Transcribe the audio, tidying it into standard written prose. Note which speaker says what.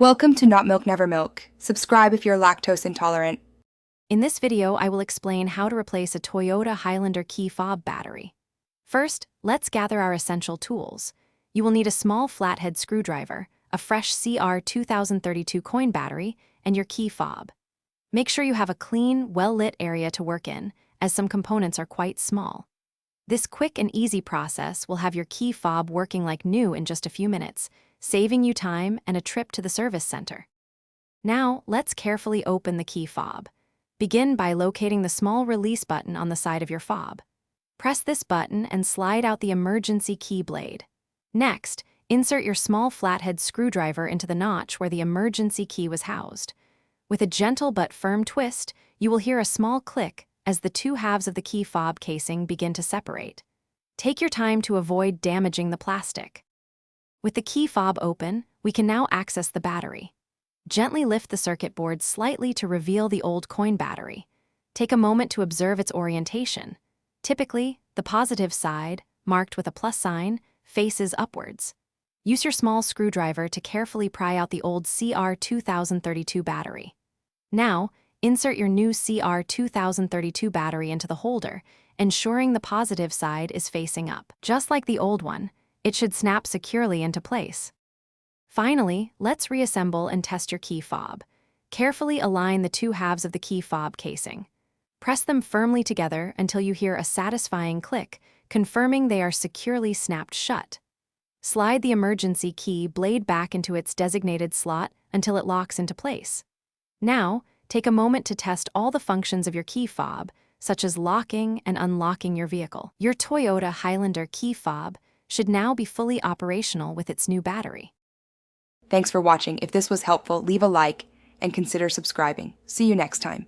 Speaker 1: Welcome to Not Milk Never Milk. Subscribe if you're lactose intolerant.
Speaker 2: In this video, I will explain how to replace a Toyota Highlander key fob battery. First, let's gather our essential tools. You will need a small flathead screwdriver, a fresh CR2032 coin battery, and your key fob. Make sure you have a clean, well-lit area to work in, as some components are quite small. This quick and easy process will have your key fob working like new in just a few minutes, saving you time and a trip to the service center. Now, let's carefully open the key fob. Begin by locating the small release button on the side of your fob. Press this button and slide out the emergency key blade. Next, insert your small flathead screwdriver into the notch where the emergency key was housed. With a gentle but firm twist, you will hear a small click as the two halves of the key fob casing begin to separate. Take your time to avoid damaging the plastic. With the key fob open, we can now access the battery. Gently lift the circuit board slightly to reveal the old coin battery. Take a moment to observe its orientation. Typically, the positive side, marked with a plus sign, faces upwards. Use your small screwdriver to carefully pry out the old CR2032 battery. Now, insert your new CR2032 battery into the holder, ensuring the positive side is facing up. Just like the old one, it should snap securely into place. Finally, let's reassemble and test your key fob. Carefully align the two halves of the key fob casing. Press them firmly together until you hear a satisfying click, confirming they are securely snapped shut. Slide the emergency key blade back into its designated slot until it locks into place. Now, take a moment to test all the functions of your key fob, such as locking and unlocking your vehicle. Your Toyota Highlander key fob should now be fully operational with its new battery.
Speaker 1: Thanks for watching. If this was helpful, leave a like and consider subscribing. See you next time.